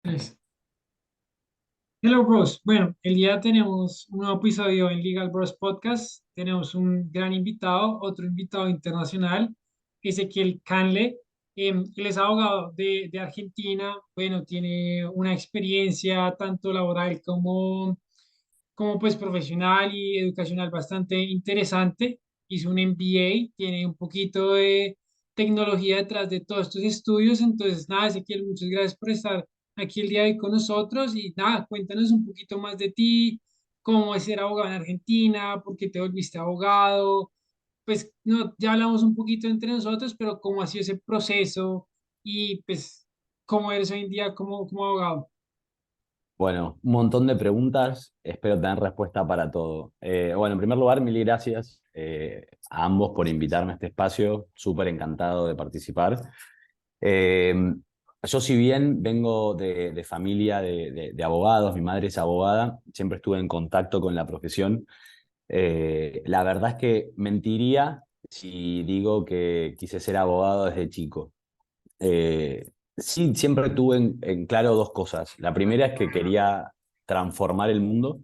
Pues, hello Bros. Bueno, el día tenemos un nuevo episodio en Legal Bros Podcast. Tenemos un gran invitado, otro invitado internacional, Ezequiel Canle. Él es abogado de Argentina. Bueno, tiene una experiencia tanto laboral como pues profesional y educacional bastante interesante. Hizo un MBA, tiene un poquito de tecnología detrás de todos estos estudios. Entonces, nada, Ezequiel, muchas gracias por estar aquí el día de hoy con nosotros y nada, cuéntanos un poquito más de ti, cómo es ser abogado en Argentina, por qué te volviste abogado. Pues no, ya hablamos un poquito entre nosotros, pero cómo ha sido ese proceso y pues cómo eres hoy en día como abogado. Bueno, un montón de preguntas, espero tener respuesta para todo. Bueno, en primer lugar, mil gracias a ambos por invitarme a este espacio, súper encantado de participar. Eh, yo si bien vengo de familia de abogados, mi madre es abogada, siempre estuve en contacto con la profesión. La verdad es que mentiría si digo que quise ser abogado desde chico. Sí, siempre tuve en claro dos cosas. La primera es que quería transformar el mundo,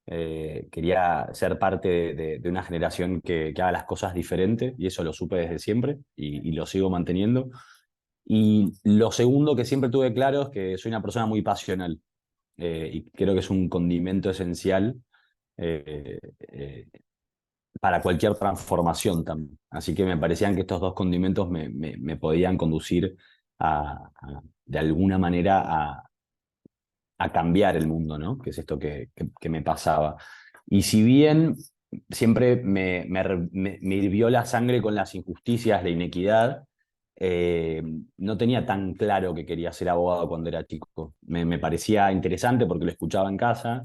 quería ser parte de una generación que haga las cosas diferentes, y eso lo supe desde siempre y lo sigo manteniendo. Y lo segundo que siempre tuve claro es que soy una persona muy pasional, y creo que es un condimento esencial eh, eh, para cualquier transformación también. Así que me parecían que estos dos condimentos me podían conducir de alguna manera a cambiar el mundo, ¿no? Que es esto que me pasaba. Y si bien siempre me hirvió la sangre con las injusticias, la inequidad, eh, no tenía tan claro que quería ser abogado cuando era chico. Me parecía interesante porque lo escuchaba en casa.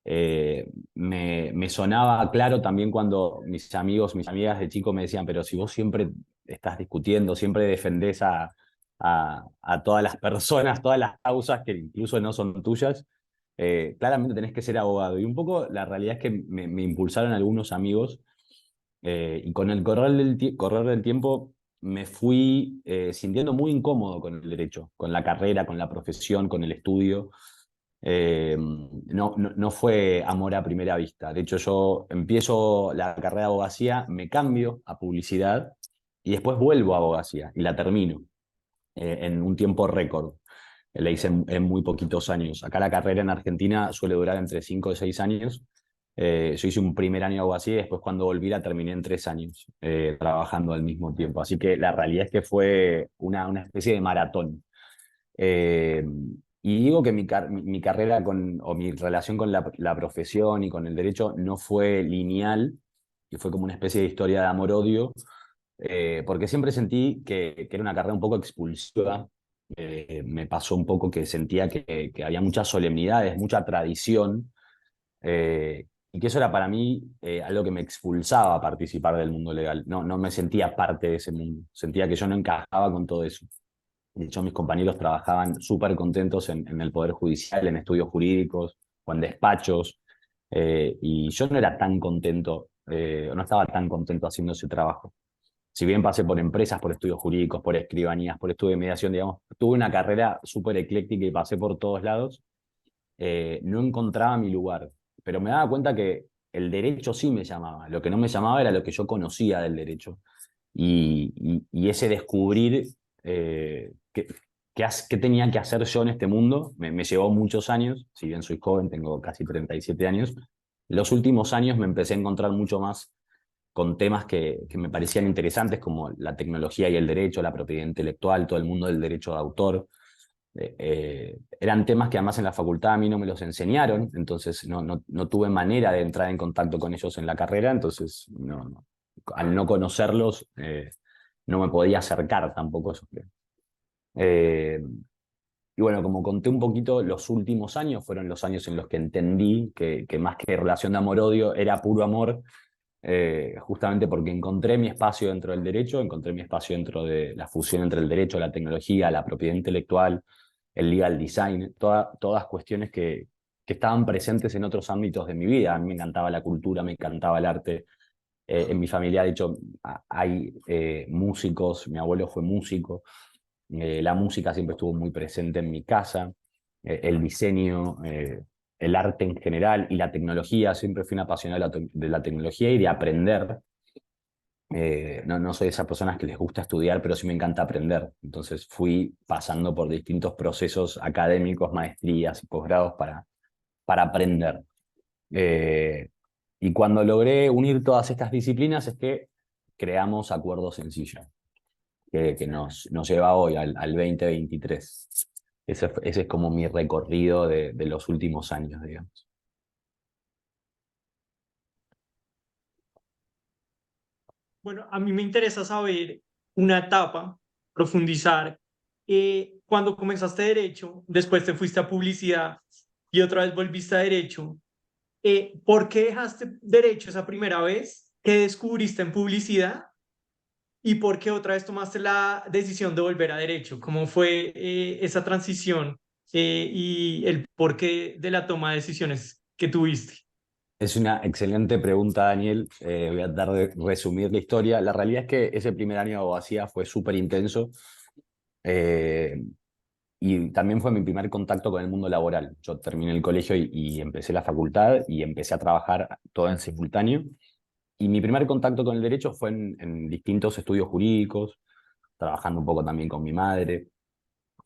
Me sonaba claro también cuando mis amigos, mis amigas de chico me decían, pero si vos siempre estás discutiendo, siempre defendés a todas las personas, todas las causas que incluso no son tuyas, claramente tenés que ser abogado. Y un poco la realidad es que me impulsaron algunos amigos, y con el correr del tiempo me fui sintiendo muy incómodo con el derecho, con la carrera, con la profesión, con el estudio. No fue amor a primera vista. De hecho, yo empiezo la carrera de abogacía, me cambio a publicidad y después vuelvo a abogacía y la termino en un tiempo récord. La hice en muy poquitos años. Acá la carrera en Argentina suele durar entre 5 y 6 años. Yo hice un primer año algo así, y después cuando volví la terminé en 3 años, trabajando al mismo tiempo. Así que la realidad es que fue una especie de maratón. Eh, y digo que mi carrera o mi relación con la profesión y con el derecho no fue lineal, y fue como una especie de historia de amor-odio, porque siempre sentí que era una carrera un poco expulsiva. Me pasó un poco que sentía que había muchas solemnidades, mucha tradición, y que eso era para mí algo que me expulsaba a participar del mundo legal. No me sentía parte de ese mundo, sentía que yo no encajaba con todo eso. De hecho, mis compañeros trabajaban súper contentos en el Poder Judicial, en estudios jurídicos o en despachos, y yo no era tan contento, no estaba tan contento haciendo ese trabajo. Si bien pasé por empresas, por estudios jurídicos, por escribanías, por estudio de mediación, digamos, tuve una carrera súper ecléctica y pasé por todos lados, no encontraba mi lugar. Pero me daba cuenta que el derecho sí me llamaba. Lo que no me llamaba era lo que yo conocía del derecho. Y ese descubrir qué tenía que hacer yo en este mundo me llevó muchos años. Si bien soy joven, tengo casi 37 años. Los últimos años me empecé a encontrar mucho más con temas que me parecían interesantes, como la tecnología y el derecho, la propiedad intelectual, todo el mundo del derecho de autor. Eran temas que además en la facultad a mí no me los enseñaron, entonces no tuve manera de entrar en contacto con ellos en la carrera, entonces al no conocerlos, no me podía acercar tampoco a esos temas. Eh, y bueno, como conté un poquito, los últimos años fueron los años en los que entendí que más que relación de amor-odio era puro amor, justamente porque encontré mi espacio dentro del derecho, encontré mi espacio dentro de la fusión entre el derecho, la tecnología, la propiedad intelectual, el legal design, todas cuestiones que estaban presentes en otros ámbitos de mi vida. A mí me encantaba la cultura, me encantaba el arte. En mi familia, de hecho, hay músicos, mi abuelo fue músico, la música siempre estuvo muy presente en mi casa. el diseño, el arte en general y la tecnología. Siempre fui un apasionado de la tecnología y de aprender. No soy de esas personas que les gusta estudiar, pero sí me encanta aprender. Entonces fui pasando por distintos procesos académicos, maestrías y posgrados para aprender. Eh, y cuando logré unir todas estas disciplinas es que creamos Acuerdo Sencillo, que nos lleva hoy al 2023. Ese es como mi recorrido de los últimos años, digamos. Bueno, a mí me interesa saber una etapa, profundizar. Cuando comenzaste Derecho, después te fuiste a Publicidad y otra vez volviste a Derecho. ¿Por qué dejaste Derecho esa primera vez? ¿Qué descubriste en Publicidad? ¿Y por qué otra vez tomaste la decisión de volver a Derecho? ¿Cómo fue esa transición y el porqué de la toma de decisiones que tuviste? Es una excelente pregunta, Daniel. Voy a tratar de resumir la historia. La realidad es que ese primer año de abogacía fue súper intenso. eh, y también fue mi primer contacto con el mundo laboral. Yo terminé el colegio y empecé la facultad y empecé a trabajar todo en simultáneo. Y mi primer contacto con el derecho fue en distintos estudios jurídicos, trabajando un poco también con mi madre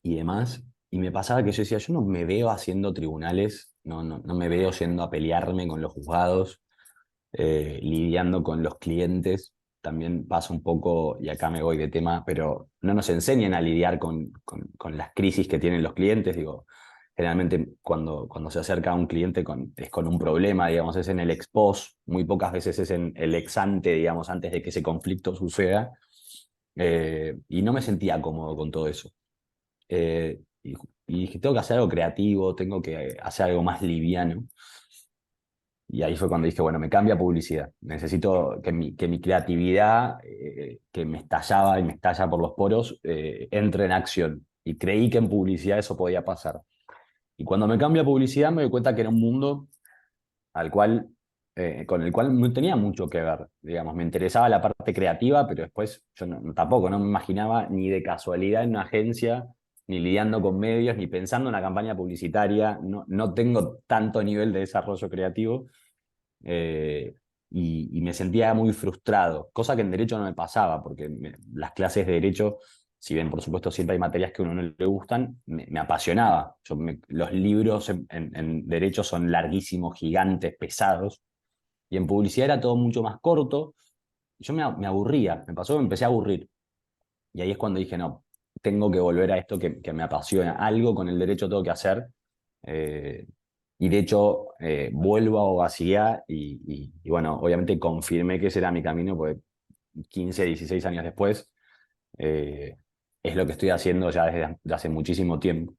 y demás. Y me pasaba que yo decía, yo no me veo haciendo tribunales, no me veo yendo a pelearme con los juzgados, lidiando con los clientes. También pasa un poco, y acá me voy de tema, pero no nos enseñan a lidiar con las crisis que tienen los clientes. Digo, generalmente cuando se acerca a un cliente es con un problema, digamos, es en el ex post, muy pocas veces es en el ex ante, digamos, antes de que ese conflicto suceda. Y no me sentía cómodo con todo eso. Y dije, tengo que hacer algo creativo, tengo que hacer algo más liviano. Y ahí fue cuando dije, bueno, me cambia a publicidad. Necesito que mi creatividad, que me estallaba y me estalla por los poros, entre en acción. Y creí que en publicidad eso podía pasar. Y cuando me cambio a publicidad me doy cuenta que era un mundo al cual, con el cual no tenía mucho que ver. Digamos, me interesaba la parte creativa, pero después yo tampoco no me imaginaba ni de casualidad en una agencia, ni lidiando con medios, ni pensando en una campaña publicitaria. No tengo tanto nivel de desarrollo creativo. eh, y me sentía muy frustrado, cosa que en derecho no me pasaba, porque las clases de derecho, si bien por supuesto siempre hay materias que a uno no le gustan, me apasionaba. Los libros en derecho son larguísimos, gigantes, pesados, y en publicidad era todo mucho más corto. Y yo me aburría, me pasó que me empecé a aburrir. Y ahí es cuando dije, no, tengo que volver a esto que me apasiona. Algo con el derecho tengo que hacer. Eh, y de hecho, vuelvo a abogacía y bueno, obviamente confirmé que ese era mi camino, porque 15, 16 años después eh, es lo que estoy haciendo ya desde hace muchísimo tiempo.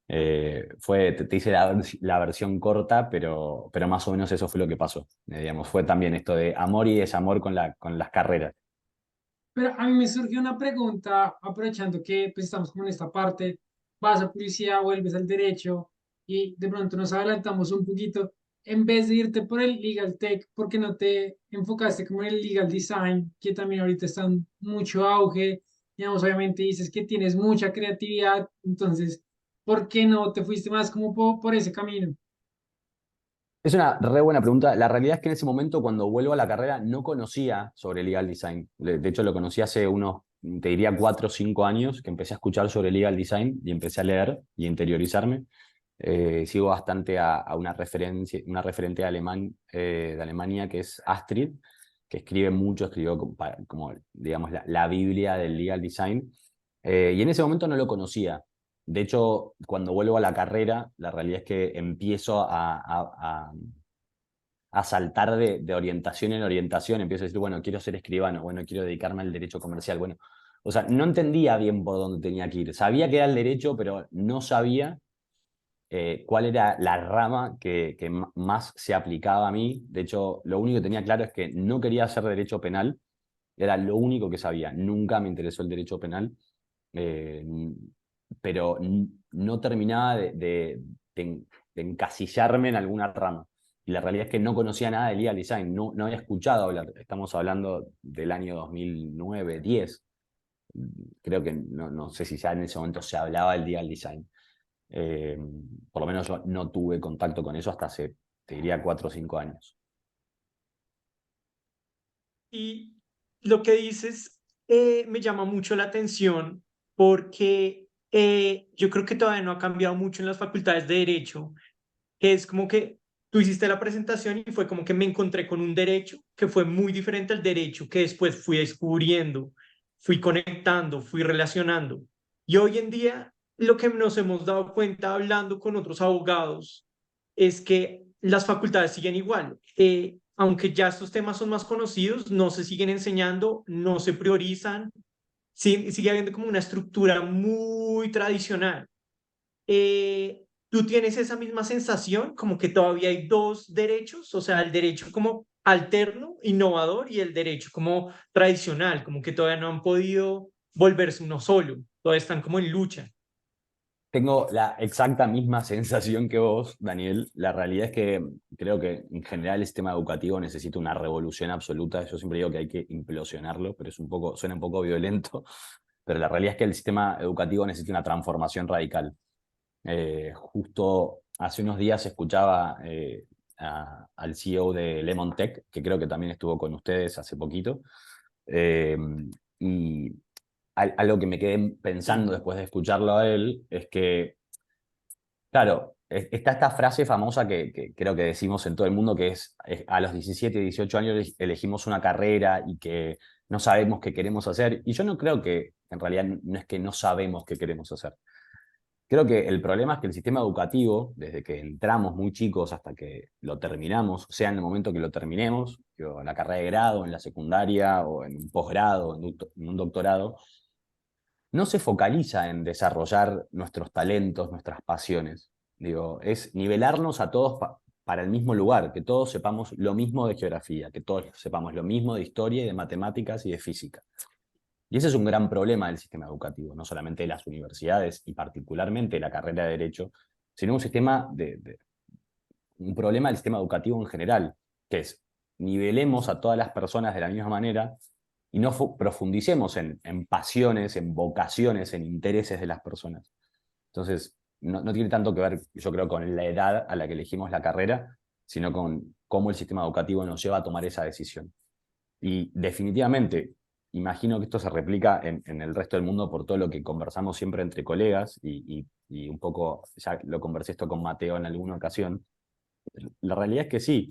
Te hice la versión corta, pero más o menos eso fue lo que pasó. Digamos, fue también esto de amor y desamor con las carreras. Pero a mí me surgió una pregunta, aprovechando que pues, estamos como en esta parte, vas a publicidad, vuelves al derecho y de pronto nos adelantamos un poquito. En vez de irte por el legal tech, ¿por qué no te enfocaste como en el legal design, que también ahorita está en mucho auge? Digamos, obviamente dices que tienes mucha creatividad, entonces, ¿por qué no te fuiste más como por ese camino? Es una re buena pregunta. La realidad es que en ese momento, cuando vuelvo a la carrera, no conocía sobre legal design. De hecho, lo conocí hace unos, te diría, 4 o 5 años, que empecé a escuchar sobre legal design y empecé a leer y interiorizarme. Sigo bastante a una referente de Alemania que es Astrid, que escribe mucho, escribió como, digamos, la Biblia del legal design. Y en ese momento no lo conocía. De hecho, cuando vuelvo a la carrera, la realidad es que empiezo a saltar de orientación en orientación. Empiezo a decir, bueno, quiero ser escribano, bueno, quiero dedicarme al derecho comercial. Bueno, o sea, no entendía bien por dónde tenía que ir. Sabía que era el derecho, pero no sabía cuál era la rama que más se aplicaba a mí. De hecho, lo único que tenía claro es que no quería hacer derecho penal. Era lo único que sabía. Nunca me interesó el derecho penal. Eh, pero no terminaba de encasillarme en alguna rama. Y la realidad es que no conocía nada de legal design, no había escuchado hablar. Estamos hablando del año 2009, 10. Creo que no sé si ya en ese momento se hablaba del legal design. Eh, por lo menos yo no tuve contacto con eso hasta hace, te diría, 4 o 5 años. Y lo que dices me llama mucho la atención porque yo creo que todavía no ha cambiado mucho en las facultades de Derecho, que es como que tú hiciste la presentación y fue como que me encontré con un derecho que fue muy diferente al derecho que después fui descubriendo, fui conectando, fui relacionando. Y hoy en día lo que nos hemos dado cuenta hablando con otros abogados es que las facultades siguen igual. Aunque ya estos temas son más conocidos, no se siguen enseñando, no se priorizan, sigue habiendo como una estructura muy tradicional. ¿Tú tienes esa misma sensación, como que todavía hay dos derechos? O sea, el derecho como alterno, innovador, y el derecho como tradicional, como que todavía no han podido volverse uno solo, todavía están como en lucha. Tengo la exacta misma sensación que vos, Daniel. La realidad es que creo que en general el sistema educativo necesita una revolución absoluta. Yo siempre digo que hay que implosionarlo, pero suena un poco violento. Pero la realidad es que el sistema educativo necesita una transformación radical. Justo hace unos días escuchaba al CEO de Lemon Tech, que creo que también estuvo con ustedes hace poquito, eh, y algo que me quedé pensando Sí. después de escucharlo a él es que, claro, está esta frase famosa que creo que decimos en todo el mundo, que es a los 17, 18 años elegimos una carrera y que no sabemos qué queremos hacer. Y yo no creo que, en realidad, no es que no sabemos qué queremos hacer. Creo que el problema es que el sistema educativo, desde que entramos muy chicos hasta que lo terminamos, sea en el momento que lo terminemos, en la carrera de grado, en la secundaria, o en un posgrado, en un doctorado, no se focaliza en desarrollar nuestros talentos, nuestras pasiones. Digo, es nivelarnos a todos para el mismo lugar, que todos sepamos lo mismo de geografía, que todos sepamos lo mismo de historia y de matemáticas y de física. Y ese es un gran problema del sistema educativo, no solamente de las universidades y particularmente la carrera de Derecho, sino un problema del sistema educativo en general, que es nivelemos a todas las personas de la misma manera y no profundicemos en pasiones, en vocaciones, en intereses de las personas. Entonces, no tiene tanto que ver, yo creo, con la edad a la que elegimos la carrera, sino con cómo el sistema educativo nos lleva a tomar esa decisión. Y definitivamente, imagino que esto se replica en el resto del mundo por todo lo que conversamos siempre entre colegas y un poco, ya lo conversé esto con Mateo en alguna ocasión. La realidad es que sí,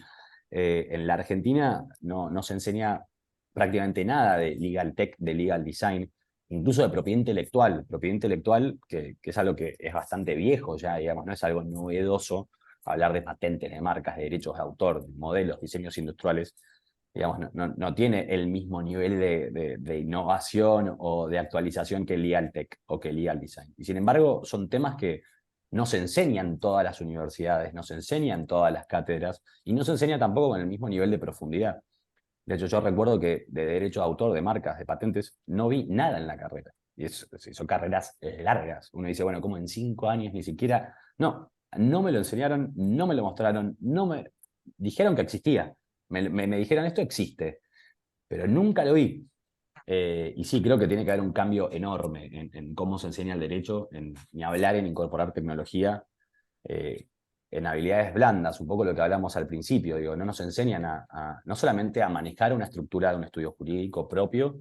en la Argentina no se enseña prácticamente nada de legal tech, de legal design, incluso de propiedad intelectual que es algo que es bastante viejo ya, digamos, no es algo novedoso hablar de patentes, de marcas, de derechos de autor, de modelos, diseños industriales, digamos, no tiene el mismo nivel de innovación o de actualización que el legal tech o que el legal design. Y sin embargo, son temas que no se enseñan todas las universidades, no se enseñan todas las cátedras y no se enseña tampoco con el mismo nivel de profundidad. De hecho, yo recuerdo que de derecho de autor, de marcas, de patentes, no vi nada en la carrera. Y son carreras largas. Uno dice, bueno, ¿cómo en 5 años ni siquiera? No me lo enseñaron, no me lo mostraron, no me dijeron que existía. Me dijeron, esto existe, pero nunca lo vi. Y sí, creo que tiene que haber un cambio enorme en cómo se enseña el derecho, ni hablar en incorporar tecnología, eh, en habilidades blandas, un poco lo que hablamos al principio. Digo, no nos enseñan no solamente a manejar una estructura de un estudio jurídico propio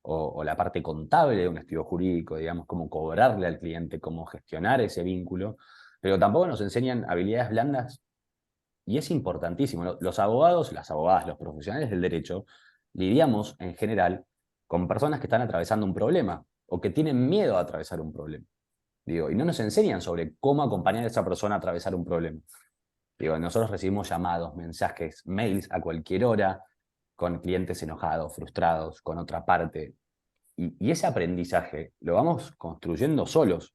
o la parte contable de un estudio jurídico, digamos, cómo cobrarle al cliente, cómo gestionar ese vínculo, pero tampoco nos enseñan habilidades blandas. Y es importantísimo. Los abogados, las abogadas, los profesionales del derecho, lidiamos en general con personas que están atravesando un problema o que tienen miedo a atravesar un problema. Digo, y no nos enseñan sobre cómo acompañar a esa persona a atravesar un problema. Digo, nosotros recibimos llamados, mensajes, mails a cualquier hora con clientes enojados, frustrados, con otra parte. Y ese aprendizaje lo vamos construyendo solos.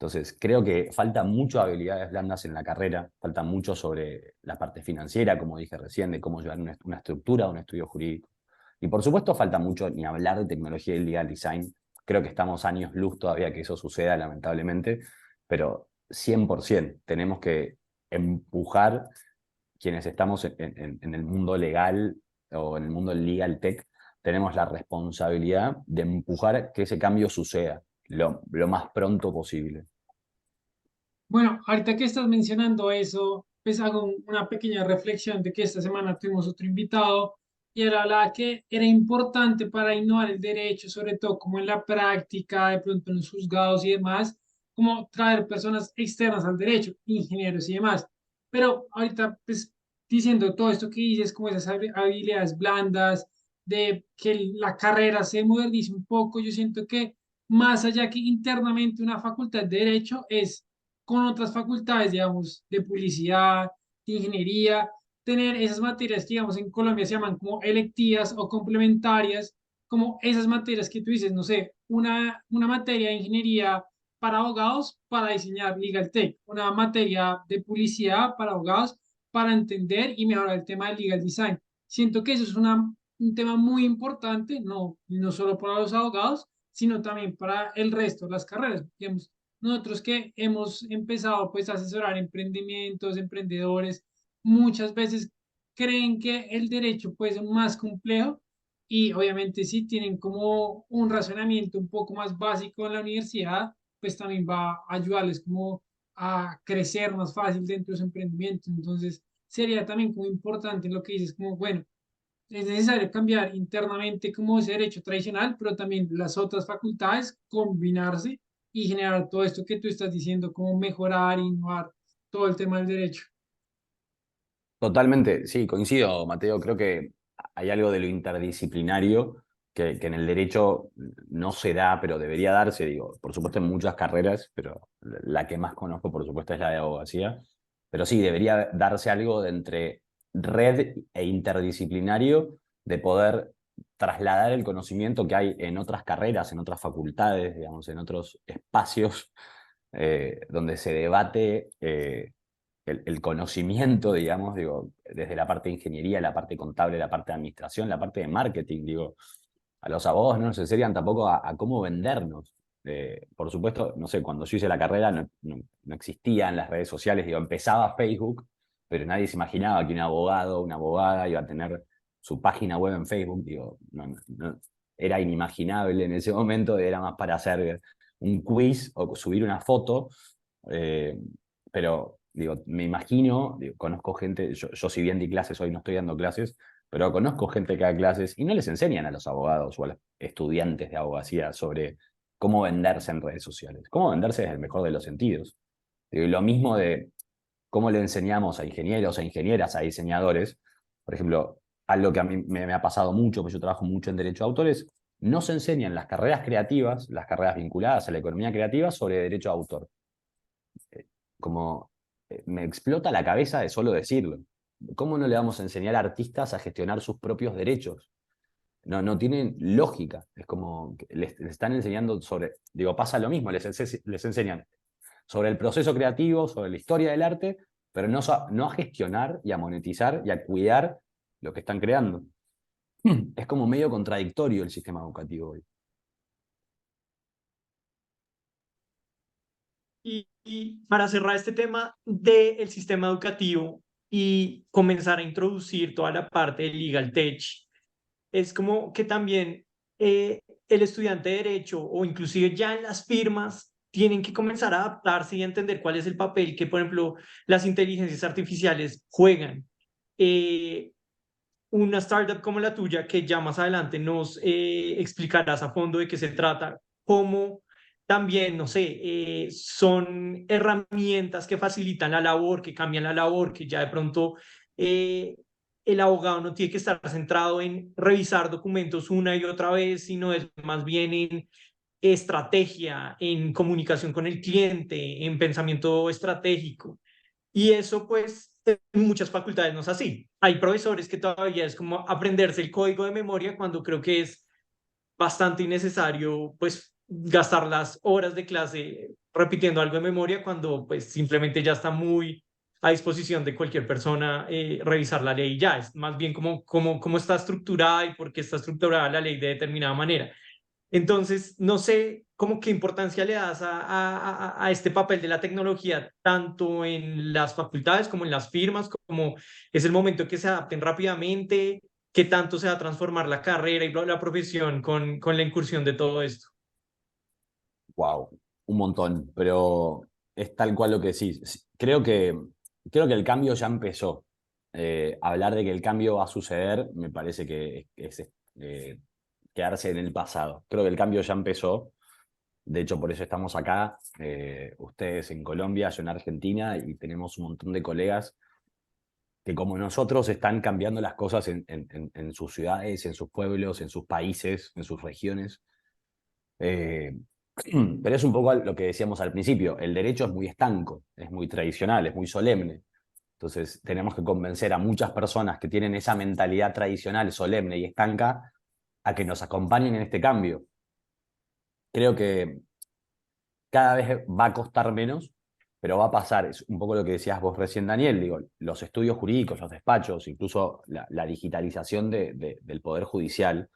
Entonces, creo que falta mucho habilidades blandas en la carrera, falta mucho sobre la parte financiera, como dije recién, de cómo llevar una estructura, un estudio jurídico. Y por supuesto falta mucho ni hablar de tecnología y legal design. Creo que estamos años luz todavía que eso suceda, lamentablemente, pero 100% tenemos que empujar quienes estamos en el mundo legal o en el mundo legal tech, tenemos la responsabilidad de empujar que ese cambio suceda lo más pronto posible. Bueno, ahorita que estás mencionando eso, pues hago una pequeña reflexión de que esta semana tuvimos otro invitado y él hablaba que era importante para innovar el derecho, sobre todo como en la práctica, de pronto en los juzgados y demás, como traer personas externas al derecho, ingenieros y demás. Pero ahorita, pues diciendo todo esto que dices, como esas habilidades blandas, de que la carrera se modernice un poco, yo siento que más allá que internamente una facultad de derecho es con otras facultades, digamos, de publicidad, de ingeniería, tener esas materias que, digamos, en Colombia se llaman como electivas o complementarias, como esas materias que tú dices, no sé, una materia de ingeniería para abogados para diseñar Legal Tech, una materia de publicidad para abogados para entender y mejorar el tema del legal design. Siento que eso es un tema muy importante, no solo para los abogados, sino también para el resto de las carreras. Digamos, nosotros que hemos empezado pues a asesorar emprendimientos, emprendedores, muchas veces creen que el derecho puede ser más complejo y obviamente si tienen como un razonamiento un poco más básico en la universidad, pues también va a ayudarles como a crecer más fácil dentro de su emprendimiento. Entonces sería también como importante lo que dices, como bueno, es necesario cambiar internamente como ese derecho tradicional, pero también las otras facultades combinarse y generar todo esto que tú estás diciendo, como mejorar, innovar todo el tema del derecho. Totalmente, sí, coincido, Mateo. Creo que hay algo de lo interdisciplinario que en el derecho no se da, pero debería darse, digo, por supuesto en muchas carreras, pero la que más conozco, por supuesto, es la de abogacía. Pero sí, debería darse algo de entre red e interdisciplinario de poder trasladar el conocimiento que hay en otras carreras, en otras facultades, digamos, en otros espacios donde se debate el conocimiento, digamos, digo, desde la parte de ingeniería, la parte contable, la parte de administración, la parte de marketing, digo, a los abogados no nos enseñan tampoco a cómo vendernos. Por supuesto, no sé, cuando yo hice la carrera no existían las redes sociales, digo, empezaba Facebook, pero nadie se imaginaba que un abogado, una abogada iba a tener su página web en Facebook, digo, era inimaginable en ese momento, era más para hacer un quiz o subir una foto, eh, pero digo, me imagino, digo, conozco gente, yo si bien di clases, hoy no estoy dando clases, pero conozco gente que da clases y no les enseñan a los abogados o a los estudiantes de abogacía sobre cómo venderse en redes sociales, cómo venderse desde el mejor de los sentidos. Digo, y lo mismo de cómo le enseñamos a ingenieros, a ingenieras, a diseñadores, por ejemplo, algo que a mí me ha pasado mucho, porque yo trabajo mucho en derecho de autores, no se enseñan las carreras creativas, las carreras vinculadas a la economía creativa sobre derecho de autor. Como me explota la cabeza de solo decirlo. ¿Cómo no le vamos a enseñar a artistas a gestionar sus propios derechos? No tienen lógica. Es como que les están enseñando sobre, digo, pasa lo mismo, les enseñan sobre el proceso creativo, sobre la historia del arte, pero no a gestionar y a monetizar y a cuidar lo que están creando. Es como medio contradictorio el sistema educativo hoy. Y para cerrar este tema del sistema educativo y comenzar a introducir toda la parte del legal tech, es como que también el estudiante de derecho o inclusive ya en las firmas tienen que comenzar a adaptarse y a entender cuál es el papel que, por ejemplo, las inteligencias artificiales juegan. Eh, una startup como la tuya, que ya más adelante nos explicarás a fondo de qué se trata, cómo también, no sé, son herramientas que facilitan la labor, que cambian la labor, que ya de pronto eh, el abogado no tiene que estar centrado en revisar documentos una y otra vez, sino es más bien en estrategia, en comunicación con el cliente, en pensamiento estratégico. Y eso, pues, en muchas facultades no es así. Hay profesores que todavía es como aprenderse el código de memoria cuando creo que es bastante innecesario, pues, gastar las horas de clase repitiendo algo de memoria cuando, pues, simplemente ya está muy a disposición de cualquier persona revisar la ley ya. Es más bien cómo está estructurada y por qué está estructurada la ley de determinada manera. Entonces, no sé cómo qué importancia le das a este papel de la tecnología, tanto en las facultades como en las firmas, como es el momento que se adapten rápidamente, qué tanto se va a transformar la carrera y la profesión con la incursión de todo esto. Wow, un montón. Pero es tal cual lo que decís. Creo que el cambio ya empezó. Hablar de que el cambio va a suceder me parece que es quedarse en el pasado. Creo que el cambio ya empezó. De hecho, por eso estamos acá, ustedes en Colombia, yo en Argentina, y tenemos un montón de colegas que como nosotros están cambiando las cosas en sus ciudades, en sus pueblos, en sus países, en sus regiones. Eh, pero es un poco lo que decíamos al principio, el derecho es muy estanco, es muy tradicional, es muy solemne. Entonces tenemos que convencer a muchas personas que tienen esa mentalidad tradicional, solemne y estanca, a que nos acompañen en este cambio. Creo que cada vez va a costar menos, pero va a pasar. Es un poco lo que decías vos recién, Daniel, digo, los estudios jurídicos, los despachos, incluso la digitalización del Poder Judicial,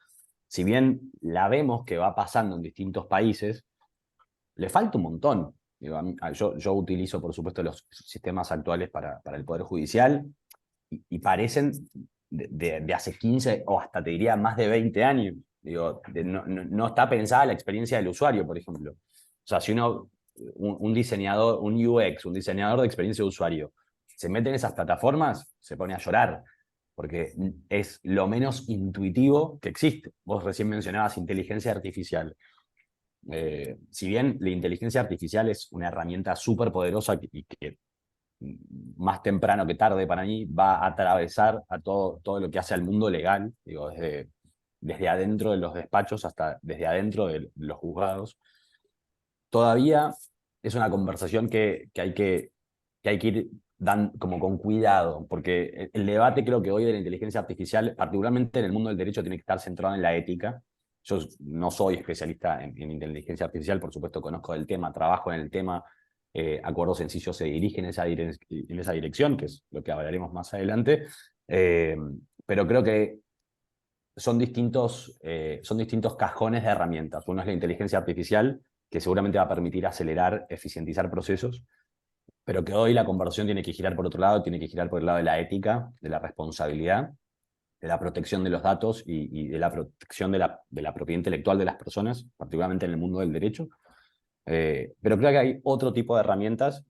si bien la vemos que va pasando en distintos países, le falta un montón. Digo, yo utilizo, por supuesto, los sistemas actuales para el Poder Judicial y parecen de hace 15 o hasta te diría más de 20 años. Digo, no está pensada la experiencia del usuario, por ejemplo. O sea, si un diseñador, un UX, un diseñador de experiencia de usuario, se mete en esas plataformas, se pone a llorar, porque es lo menos intuitivo que existe. Vos recién mencionabas inteligencia artificial. Si bien la inteligencia artificial es una herramienta súper poderosa y que más temprano que tarde para mí va a atravesar a todo lo que hace al mundo legal, digo, desde adentro de los despachos hasta desde adentro de los juzgados, todavía es una conversación que hay que ir como con cuidado, porque el debate creo que hoy de la inteligencia artificial, particularmente en el mundo del derecho, tiene que estar centrado en la ética. Yo no soy especialista en inteligencia artificial, por supuesto conozco el tema, trabajo en el tema, Acuerdo Sencillo se dirige en esa dirección, que es lo que hablaremos más adelante, eh, pero creo que son distintos cajones de herramientas. Uno es la inteligencia artificial, que seguramente va a permitir acelerar, eficientizar procesos, pero que hoy la conversación tiene que girar por otro lado, tiene que girar por el lado de la ética, de la responsabilidad, de la protección de los datos y de la protección de la propiedad intelectual de las personas, particularmente en el mundo del derecho. Pero creo que hay otro tipo de herramientas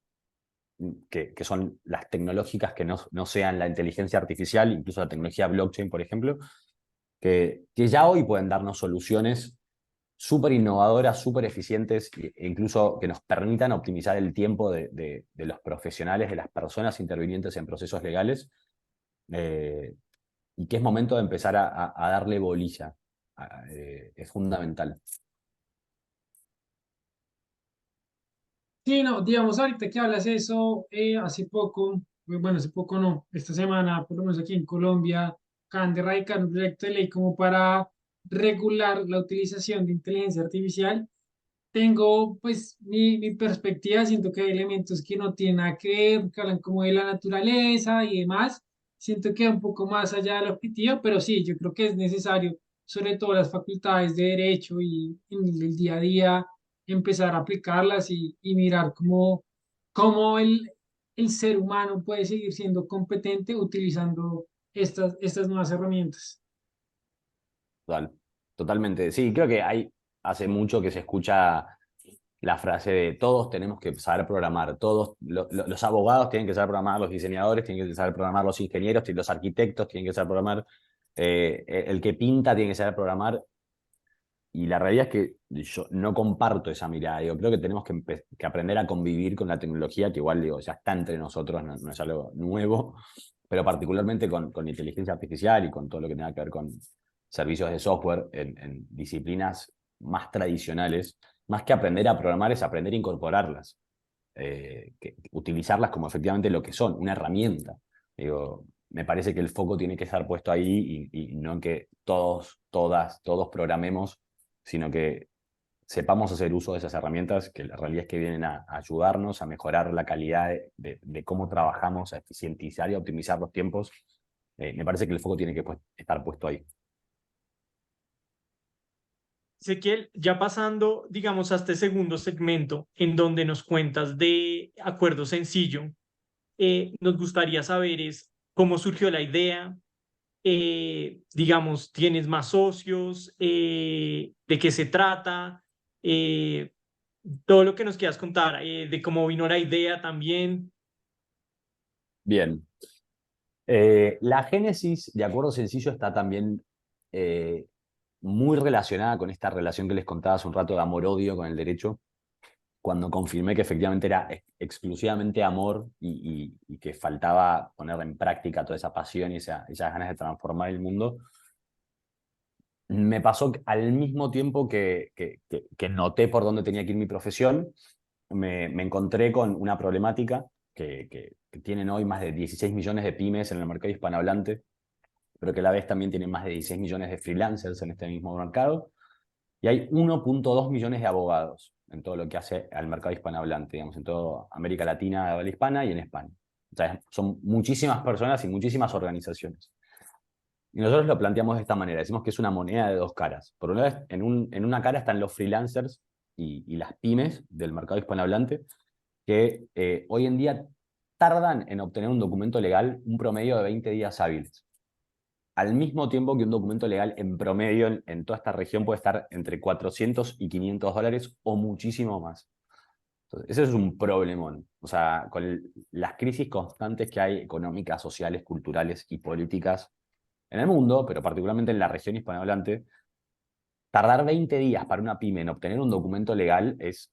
que son las tecnológicas que no sean la inteligencia artificial, incluso la tecnología blockchain, por ejemplo, que ya hoy pueden darnos soluciones súper innovadoras, súper eficientes e incluso que nos permitan optimizar el tiempo de los profesionales, de las personas intervinientes en procesos legales, y que es momento de empezar a darle bolilla. Es fundamental. Sí, no, digamos, ahorita que hablas eso, hace poco, bueno, hace poco no, esta semana, por lo menos aquí en Colombia, acaban de radicar un proyecto de ley como para regular la utilización de inteligencia artificial. Tengo, pues, mi perspectiva, siento que hay elementos que no tienen nada que ver, que hablan como de la naturaleza y demás. Siento que va un poco más allá del objetivo, pero sí, yo creo que es necesario, sobre todo las facultades de derecho y en el día a día, empezar a aplicarlas y mirar cómo el ser humano puede seguir siendo competente utilizando estas nuevas herramientas. Total, totalmente. Sí, creo que hace mucho que se escucha la frase de todos tenemos que saber programar, todos los abogados tienen que saber programar, los diseñadores tienen que saber programar, los ingenieros, los arquitectos tienen que saber programar, el que pinta tiene que saber programar. Y la realidad es que yo no comparto esa mirada. Digo, creo que tenemos que aprender a convivir con la tecnología, que igual digo, ya está entre nosotros, no es algo nuevo, pero particularmente con inteligencia artificial y con todo lo que tenga que ver con servicios de software en disciplinas más tradicionales. Más que aprender a programar, es aprender a incorporarlas, utilizarlas como efectivamente lo que son, una herramienta. Digo, me parece que el foco tiene que estar puesto ahí y no en que todos programemos, sino que sepamos hacer uso de esas herramientas, que la realidad es que vienen a ayudarnos a mejorar la calidad de cómo trabajamos, a eficientizar y a optimizar los tiempos. Me parece que el foco tiene que estar puesto ahí. Ezequiel, ya pasando, digamos, a este segundo segmento en donde nos cuentas de Acuerdo Sencillo, nos gustaría saber es cómo surgió la idea, digamos, ¿tienes más socios? ¿De qué se trata? todo lo que nos quieras contar, de cómo vino la idea también. Bien. La génesis de Acuerdo Sencillo está también muy relacionada con esta relación que les contaba hace un rato de amor-odio con el derecho, cuando confirmé que efectivamente era exclusivamente amor y que faltaba poner en práctica toda esa pasión y esas ganas de transformar el mundo. Me pasó que al mismo tiempo que noté por dónde tenía que ir mi profesión, me encontré con una problemática que tienen hoy más de 16 millones de pymes en el mercado hispanohablante, pero que a la vez también tienen más de 16 millones de freelancers en este mismo mercado, y hay 1,2 millones de abogados en todo lo que hace al mercado hispanohablante, digamos, en toda América Latina, habla hispana y en España. O sea, son muchísimas personas y muchísimas organizaciones. Y nosotros lo planteamos de esta manera, decimos que es una moneda de dos caras. Por una vez, en una cara están los freelancers y las pymes del mercado hispanohablante, que hoy en día tardan en obtener un documento legal un promedio de 20 días hábiles. Al mismo tiempo que un documento legal en promedio en toda esta región puede estar entre 400 y 500 dólares o muchísimo más. Entonces, ese es un problemón. O sea, con las crisis constantes que hay económicas, sociales, culturales y políticas en el mundo, pero particularmente en la región hispanohablante, tardar 20 días para una pyme en obtener un documento legal es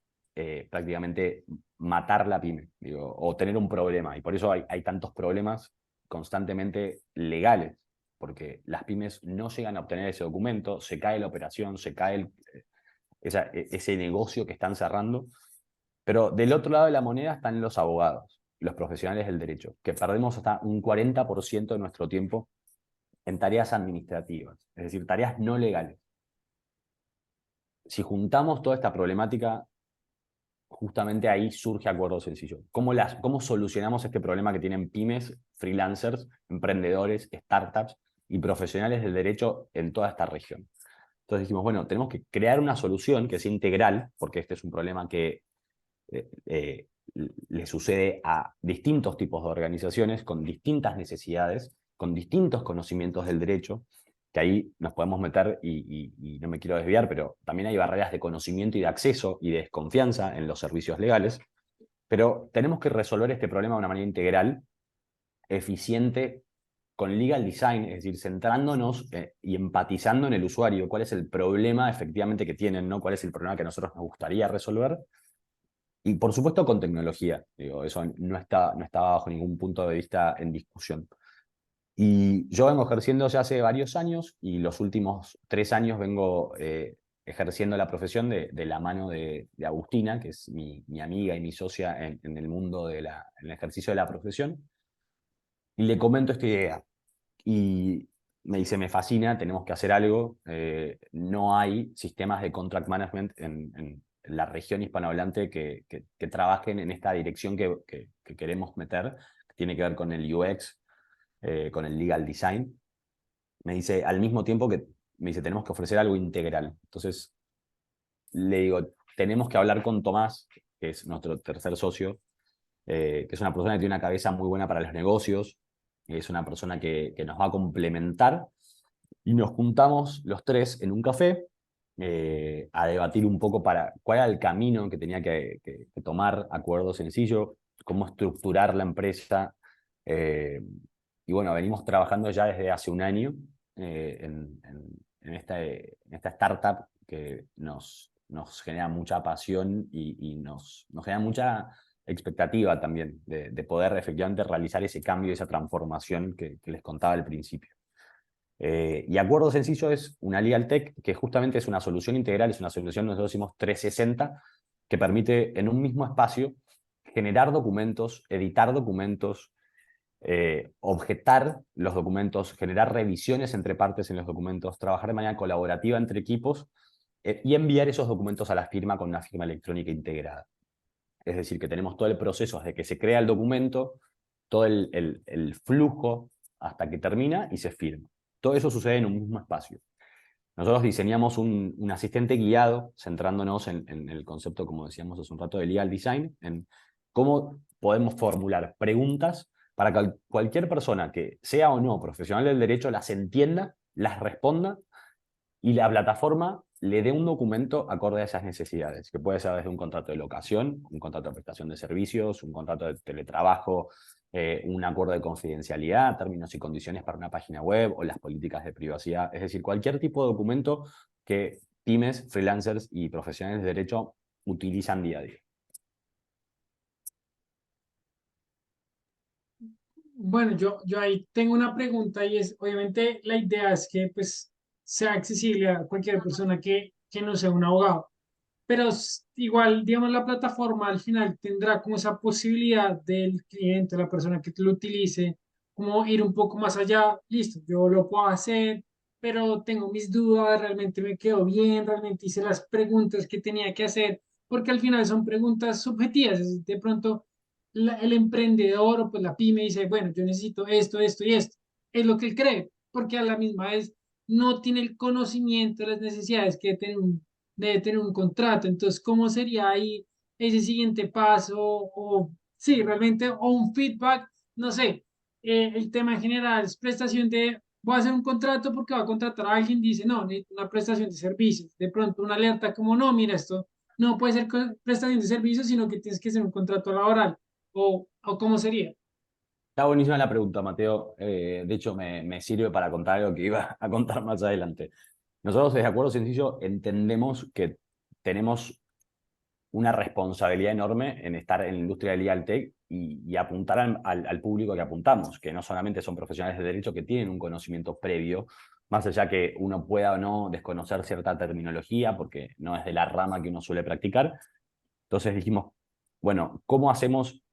prácticamente matar la pyme, digo, o tener un problema. Y por eso hay tantos problemas constantemente legales, porque las pymes no llegan a obtener ese documento, se cae la operación, se cae ese negocio que están cerrando. Pero del otro lado de la moneda están los abogados, los profesionales del derecho, que perdemos hasta un 40% de nuestro tiempo en tareas administrativas, es decir, tareas no legales. Si juntamos toda esta problemática, justamente ahí surge Acuerdo Sencillo. ¿Cómo solucionamos este problema que tienen pymes, freelancers, emprendedores, startups y profesionales del derecho en toda esta región? Entonces dijimos, bueno, tenemos que crear una solución que sea integral, porque este es un problema que eh, eh, le sucede a distintos tipos de organizaciones con distintas necesidades, con distintos conocimientos del derecho, que ahí nos podemos meter y no me quiero desviar, pero también hay barreras de conocimiento y de acceso y de desconfianza en los servicios legales, pero tenemos que resolver este problema de una manera integral, eficiente, con legal design, es decir, centrándonos y empatizando en el usuario, cuál es el problema efectivamente que tienen, ¿no? Cuál es el problema que a nosotros nos gustaría resolver, y por supuesto con tecnología, digo, eso no está bajo ningún punto de vista en discusión. Y yo vengo ejerciendo ya hace varios años y los últimos 3 años vengo ejerciendo la profesión de la mano de Agustina, que es mi amiga y mi socia en el mundo en el ejercicio de la profesión. Y le comento esta idea. Y me dice, me fascina, tenemos que hacer algo. No hay sistemas de contract management en la región hispanohablante que trabajen en esta dirección que queremos meter, que tiene que ver con el UX, con el legal design. Me dice, al mismo tiempo que me dice, tenemos que ofrecer algo integral. Entonces, le digo, tenemos que hablar con Tomás, que es nuestro tercer socio, que es una persona que tiene una cabeza muy buena para los negocios, es una persona que nos va a complementar, y nos juntamos los tres en un café a debatir un poco para cuál era el camino que tenía que tomar Acuerdo Sencillo, cómo estructurar la empresa. Y bueno, venimos trabajando ya desde hace un año en esta startup que nos genera mucha pasión y nos genera mucha expectativa también de poder efectivamente realizar ese cambio, esa transformación que les contaba al principio. Y Acuerdo Sencillo es una legal tech que justamente es una solución integral, es una solución, nosotros decimos 360, que permite en un mismo espacio generar documentos, editar documentos, objetar los documentos, generar revisiones entre partes en los documentos, trabajar de manera colaborativa entre equipos y enviar esos documentos a la firma con una firma electrónica integrada. Es decir, que tenemos todo el proceso desde que se crea el documento, todo el flujo hasta que termina y se firma. Todo eso sucede en un mismo espacio. Nosotros diseñamos un asistente guiado, centrándonos en el concepto, como decíamos hace un rato, de legal design, en cómo podemos formular preguntas para que cualquier persona que sea o no profesional del derecho las entienda, las responda y la plataforma le dé un documento acorde a esas necesidades, que puede ser desde un contrato de locación, un contrato de prestación de servicios, un contrato de teletrabajo, un acuerdo de confidencialidad, términos y condiciones para una página web o las políticas de privacidad. Es decir, cualquier tipo de documento que pymes, freelancers y profesionales de derecho utilizan día a día. Bueno, yo ahí tengo una pregunta y es, obviamente la idea es que pues sea accesible a cualquier persona que no sea un abogado, pero igual, digamos, la plataforma al final tendrá como esa posibilidad del cliente, la persona que lo utilice, como ir un poco más allá, listo, yo lo puedo hacer, pero tengo mis dudas, realmente me quedo bien, realmente hice las preguntas que tenía que hacer, porque al final son preguntas subjetivas, de pronto el emprendedor o pues la pyme dice, bueno, yo necesito esto, esto y esto, es lo que él cree, porque a la misma vez no tiene el conocimiento de las necesidades que debe tener un contrato. Entonces, ¿cómo sería ahí ese siguiente paso? O sí, realmente, o un feedback, no sé, el tema en general es prestación de, voy a hacer un contrato porque va a contratar a alguien, dice, no, necesito una prestación de servicios. De pronto, una alerta como, no, mira esto, no puede ser prestación de servicios, sino que tienes que hacer un contrato laboral. O cómo sería. Está buenísima la pregunta, Mateo. De hecho, me sirve para contar algo que iba a contar más adelante. Nosotros, desde Acuerdo Sencillo, entendemos que tenemos una responsabilidad enorme en estar en la industria del legal tech y apuntar al público que apuntamos, que no solamente son profesionales de derecho que tienen un conocimiento previo, más allá que uno pueda o no desconocer cierta terminología, porque no es de la rama que uno suele practicar. Entonces dijimos, bueno, ¿cómo hacemos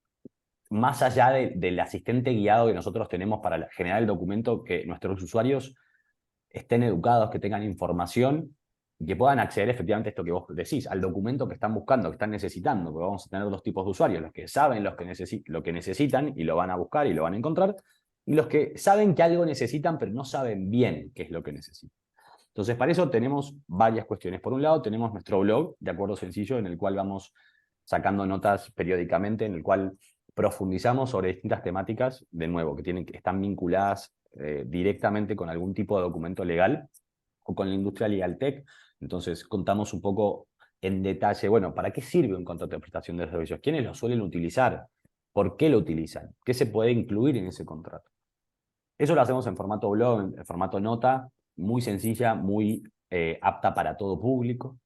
más allá del asistente guiado que nosotros tenemos para generar el documento, que nuestros usuarios estén educados, que tengan información y que puedan acceder efectivamente a esto que vos decís, al documento que están buscando, que están necesitando? Porque vamos a tener dos tipos de usuarios: los que saben lo que necesitan y lo van a buscar y lo van a encontrar, y los que saben que algo necesitan pero no saben bien qué es lo que necesitan. Entonces, para eso tenemos varias cuestiones. Por un lado, tenemos nuestro blog de Acuerdo Sencillo, en el cual vamos sacando notas periódicamente, en el cual profundizamos sobre distintas temáticas, de nuevo, que están vinculadas directamente con algún tipo de documento legal o con la industria legal tech. Entonces, contamos un poco en detalle, bueno, ¿para qué sirve un contrato de prestación de servicios? ¿Quiénes lo suelen utilizar? ¿Por qué lo utilizan? ¿Qué se puede incluir en ese contrato? Eso lo hacemos en formato blog, en formato nota, muy sencilla, muy apta para todo público.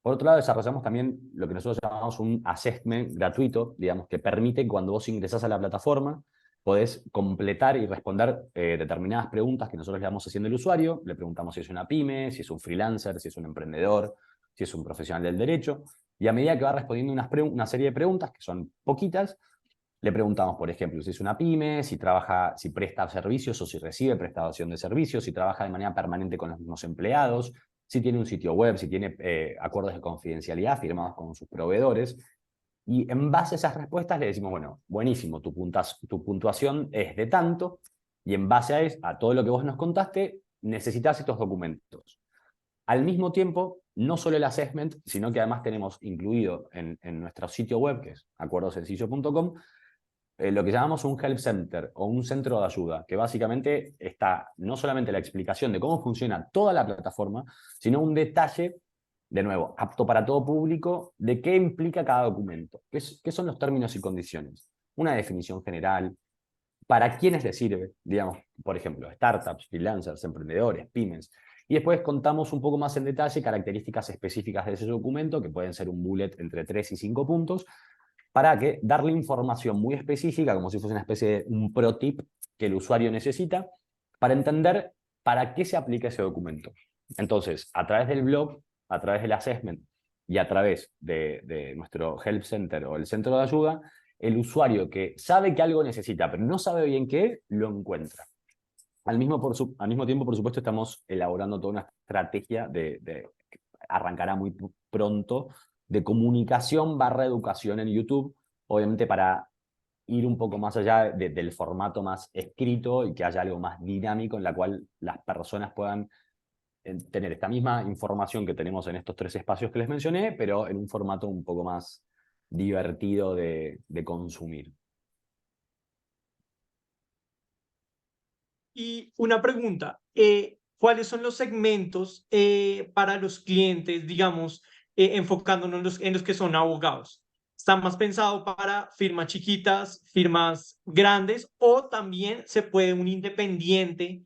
Por otro lado, desarrollamos también lo que nosotros llamamos un assessment gratuito, digamos, que permite que cuando vos ingresás a la plataforma, podés completar y responder determinadas preguntas que nosotros le vamos haciendo al usuario. Le preguntamos si es una pyme, si es un freelancer, si es un emprendedor, si es un profesional del derecho. Y a medida que va respondiendo una serie de preguntas, que son poquitas, le preguntamos, por ejemplo, si es una pyme, si trabaja, si presta servicios o si recibe prestación de servicios, si trabaja de manera permanente con los mismos empleados, si tiene un sitio web, si tiene acuerdos de confidencialidad firmados con sus proveedores. Y en base a esas respuestas le decimos, bueno, buenísimo, tu puntuación es de tanto, y en base a todo lo que vos nos contaste, necesitas estos documentos. Al mismo tiempo, no solo el assessment, sino que además tenemos incluido en nuestro sitio web, que es acuerdosencillo.com, lo que llamamos un help center o un centro de ayuda, que básicamente está no solamente la explicación de cómo funciona toda la plataforma, sino un detalle, de nuevo, apto para todo público, de qué implica cada documento, qué son los términos y condiciones, una definición general, para quiénes le sirve, digamos, por ejemplo, startups, freelancers, emprendedores, pymes. Y después contamos un poco más en detalle características específicas de ese documento, que pueden ser un bullet entre 3 y 5 puntos, para darle información muy específica, como si fuese una especie de un pro tip que el usuario necesita, para entender para qué se aplica ese documento. Entonces, a través del blog, a través del assessment y a través de nuestro help center o el centro de ayuda, el usuario que sabe que algo necesita, pero no sabe bien qué, lo encuentra. Al mismo tiempo, por supuesto, estamos elaborando toda una estrategia arrancará muy pronto, de comunicación / educación en YouTube, obviamente para ir un poco más allá del formato más escrito y que haya algo más dinámico en la cual las personas puedan tener esta misma información que tenemos en estos 3 espacios que les mencioné, pero en un formato un poco más divertido de consumir. Y una pregunta, ¿cuáles son los segmentos para los clientes, digamos, enfocándonos en los que son abogados? ¿Está más pensado para firmas chiquitas, firmas grandes, o también se puede un independiente,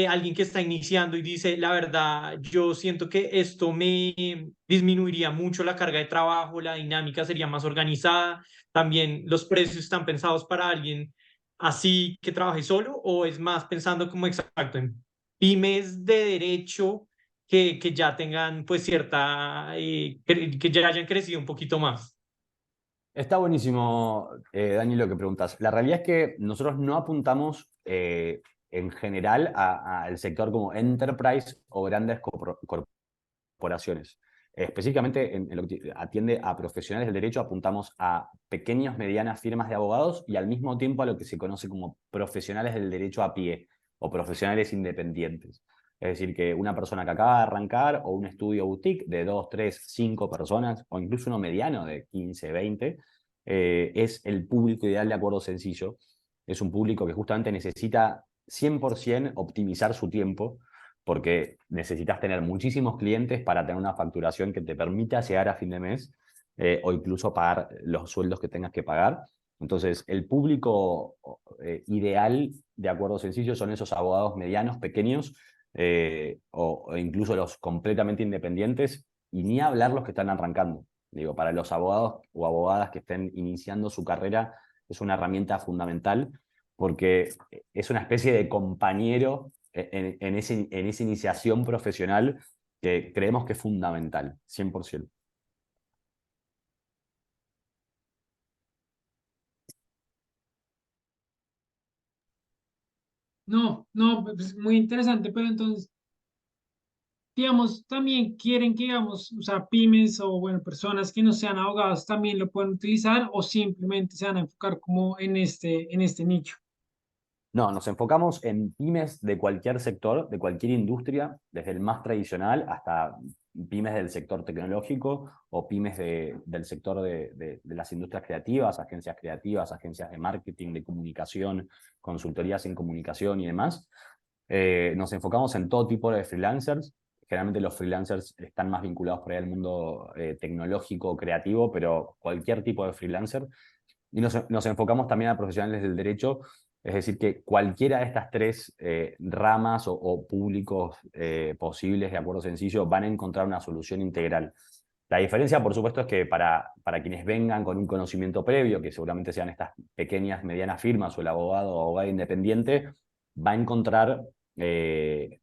alguien que está iniciando y dice, la verdad, yo siento que esto me disminuiría mucho la carga de trabajo, la dinámica sería más organizada, también los precios están pensados para alguien así que trabaje solo, o es más pensando como exacto en pymes de derecho que ya tengan pues cierta, que ya hayan crecido un poquito más? Está buenísimo, Dani, lo que preguntas. La realidad es que nosotros no apuntamos en general al sector como enterprise o grandes corporaciones. Específicamente en lo que atiende a profesionales del derecho, apuntamos a pequeñas, medianas firmas de abogados y al mismo tiempo a lo que se conoce como profesionales del derecho a pie o profesionales independientes. Es decir, que una persona que acaba de arrancar o un estudio boutique de 2, 3, 5 personas o incluso uno mediano de 15, 20, es el público ideal de Acuerdo Sencillo. Es un público que justamente necesita 100% optimizar su tiempo porque necesitas tener muchísimos clientes para tener una facturación que te permita llegar a fin de mes o incluso pagar los sueldos que tengas que pagar. Entonces, el público ideal de Acuerdo Sencillo son esos abogados medianos, pequeños, o incluso los completamente independientes, y ni hablar los que están arrancando. Digo, para los abogados o abogadas que estén iniciando su carrera, es una herramienta fundamental porque es una especie de compañero en esa iniciación profesional que creemos que es fundamental, 100%. No, no, pues muy interesante, pero entonces, digamos, también quieren que, digamos, o sea, pymes o, bueno, personas que no sean abogados también lo pueden utilizar o simplemente se van a enfocar como en este nicho. No, nos enfocamos en pymes de cualquier sector, de cualquier industria, desde el más tradicional hasta pymes del sector tecnológico o pymes del sector de las industrias creativas, agencias de marketing, de comunicación, consultorías en comunicación y demás. Nos enfocamos en todo tipo de freelancers. Generalmente los freelancers están más vinculados por ahí al mundo tecnológico o creativo, pero cualquier tipo de freelancer. Y nos enfocamos también a profesionales del derecho, es decir, que cualquiera de estas tres ramas o públicos posibles de Acuerdo Sencillo van a encontrar una solución integral. La diferencia, por supuesto, es que para quienes vengan con un conocimiento previo, que seguramente sean estas pequeñas, medianas firmas o el abogado o abogada independiente, va a encontrar, le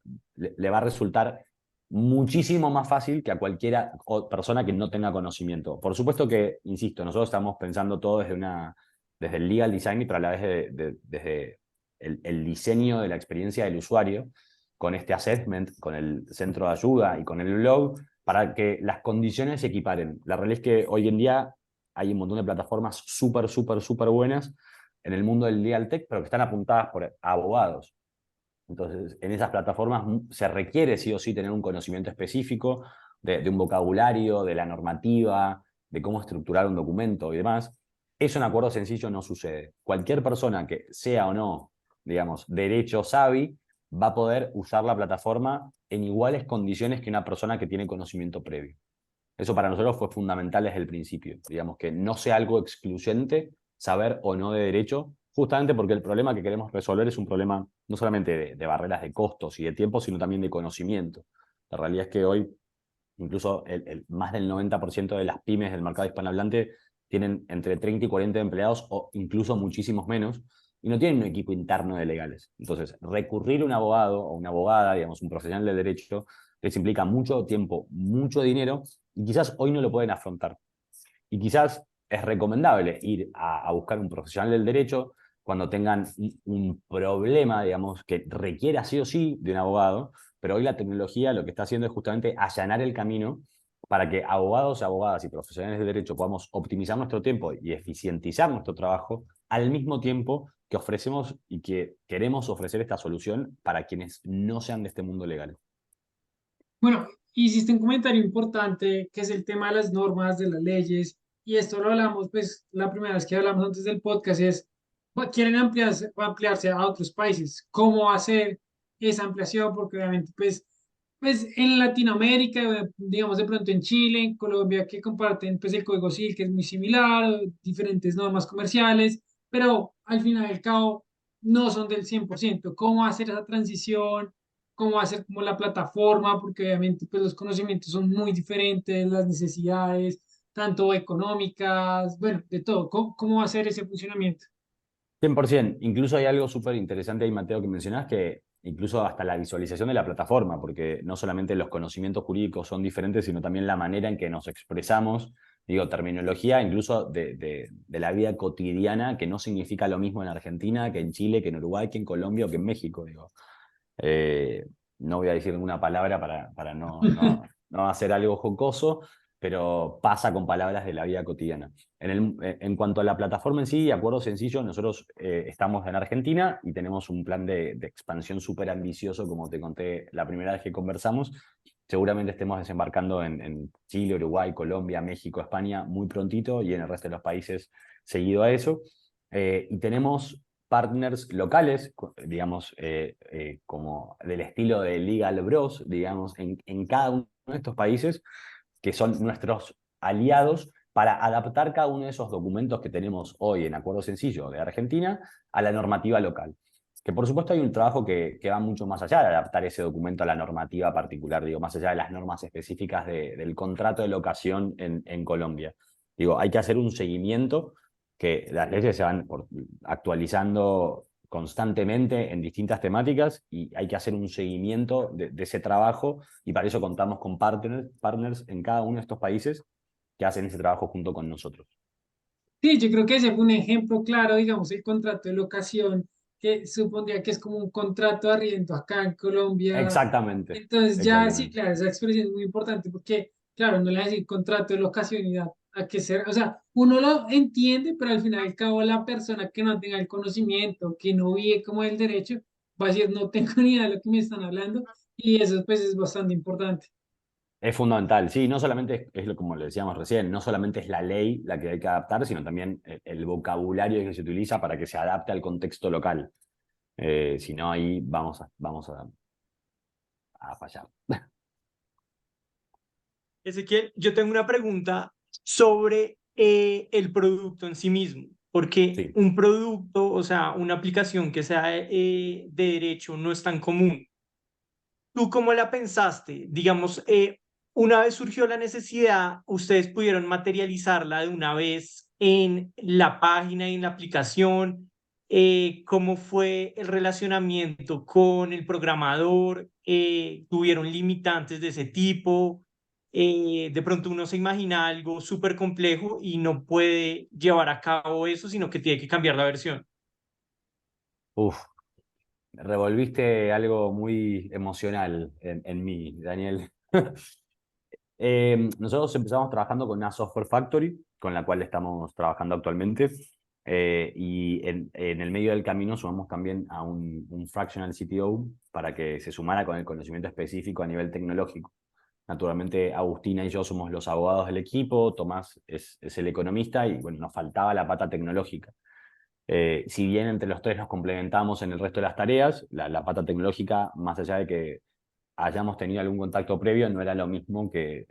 va a resultar muchísimo más fácil que a cualquiera persona que no tenga conocimiento. Por supuesto que, insisto, nosotros estamos pensando todo desde el legal design y pero a la vez desde el diseño de la experiencia del usuario, con este assessment, con el centro de ayuda y con el blog, para que las condiciones se equiparen. La realidad es que hoy en día hay un montón de plataformas súper, súper, súper buenas en el mundo del legal tech, pero que están apuntadas por abogados. Entonces, en esas plataformas se requiere sí o sí tener un conocimiento específico de un vocabulario, de la normativa, de cómo estructurar un documento y demás. Eso en Acuerdo Sencillo no sucede. Cualquier persona que sea o no, digamos, derecho savvy, va a poder usar la plataforma en iguales condiciones que una persona que tiene conocimiento previo. Eso para nosotros fue fundamental desde el principio, digamos, que no sea algo excluyente saber o no de derecho, justamente porque el problema que queremos resolver es un problema no solamente de barreras de costos y de tiempo, sino también de conocimiento. La realidad es que hoy incluso más del 90% de las pymes del mercado hispanohablante tienen entre 30 y 40 empleados o incluso muchísimos menos y no tienen un equipo interno de legales. Entonces, recurrir a un abogado o una abogada, digamos, un profesional del derecho, les implica mucho tiempo, mucho dinero y quizás hoy no lo pueden afrontar. Y quizás es recomendable ir a buscar un profesional del derecho cuando tengan un problema, digamos, que requiera sí o sí de un abogado, pero hoy la tecnología lo que está haciendo es justamente allanar el camino para que abogados, abogadas y profesionales de derecho podamos optimizar nuestro tiempo y eficientizar nuestro trabajo al mismo tiempo que ofrecemos y que queremos ofrecer esta solución para quienes no sean de este mundo legal. Bueno, hiciste un comentario importante que es el tema de las normas, de las leyes, y esto lo hablamos, pues la primera vez que hablamos antes del podcast es, quieren ampliarse a otros países. ¿Cómo hacer esa ampliación, porque obviamente, pues en Latinoamérica, digamos de pronto en Chile, en Colombia, que comparten pues el Código Civil, que es muy similar, diferentes normas comerciales, pero al final y al cabo no son del 100%. ¿Cómo hacer esa transición? ¿Cómo hacer como la plataforma? Porque obviamente pues los conocimientos son muy diferentes, las necesidades, tanto económicas, bueno, de todo. ¿Cómo hacer ese funcionamiento? 100%. Incluso hay algo súper interesante ahí, Mateo, que mencionás, que incluso hasta la visualización de la plataforma, porque no solamente los conocimientos jurídicos son diferentes, sino también la manera en que nos expresamos, digo, terminología incluso de la vida cotidiana, que no significa lo mismo en Argentina que en Chile, que en Uruguay, que en Colombia o que en México, digo. Eh, no voy a decir ninguna palabra para no hacer algo jocoso, pero pasa con palabras de la vida cotidiana. En cuanto a la plataforma en sí, acuerdo sencillo, nosotros estamos en Argentina y tenemos un plan de expansión súper ambicioso, como te conté la primera vez que conversamos. Seguramente estemos desembarcando en Chile, Uruguay, Colombia, México, España muy prontito y en el resto de los países seguido a eso. Y tenemos partners locales, digamos, como del estilo de Legal Bros, digamos, en cada uno de estos países, que son nuestros aliados para adaptar cada uno de esos documentos que tenemos hoy en Acuerdo Sencillo de Argentina a la normativa local. Que por supuesto hay un trabajo que va mucho más allá de adaptar ese documento a la normativa particular, digo, más allá de las normas específicas del contrato de locación en Colombia. Digo, hay que hacer un seguimiento, que las leyes se van actualizando constantemente en distintas temáticas y hay que hacer un seguimiento de ese trabajo y para eso contamos con partners en cada uno de estos países que hacen ese trabajo junto con nosotros. Sí, yo creo que ese fue un ejemplo claro, digamos, el contrato de locación, que supondría que es como un contrato de arriendo acá en Colombia. Exactamente, Entonces ya sí, exactamente. claro, esa expresión es muy importante porque, claro, no le va a decir contrato de locación y a que ser, o sea, uno lo entiende, pero al final y al cabo la persona que no tenga el conocimiento, que no vive como el derecho, va a decir, no tengo ni idea de lo que me están hablando y eso pues es bastante importante. Es fundamental, sí, no solamente como le decíamos recién, no solamente es la ley la que hay que adaptar, sino también el vocabulario que se utiliza para que se adapte al contexto local. Si no, ahí vamos a fallar. Ezequiel, yo tengo una pregunta sobre el producto en sí mismo, porque Sí. un producto, o sea, una aplicación que sea de derecho no es tan común. ¿Tú cómo la pensaste? Digamos, una vez surgió la necesidad, ustedes pudieron materializarla de una vez en la página y en la aplicación. ¿Cómo fue el relacionamiento con el programador? ¿Tuvieron limitantes de ese tipo? De pronto uno se imagina algo súper complejo y no puede llevar a cabo eso, sino que tiene que cambiar la versión. Uf, revolviste algo muy emocional en mí, Daniel. Nosotros empezamos trabajando con una software factory, con la cual estamos trabajando actualmente, y en el medio del camino sumamos también a un fractional CTO para que se sumara con el conocimiento específico a nivel tecnológico. Naturalmente, Agustina y yo somos los abogados del equipo, Tomás es el economista y bueno, nos faltaba la pata tecnológica. Si bien entre los tres nos complementamos en el resto de las tareas, la pata tecnológica, más allá de que hayamos tenido algún contacto previo, no era lo mismo que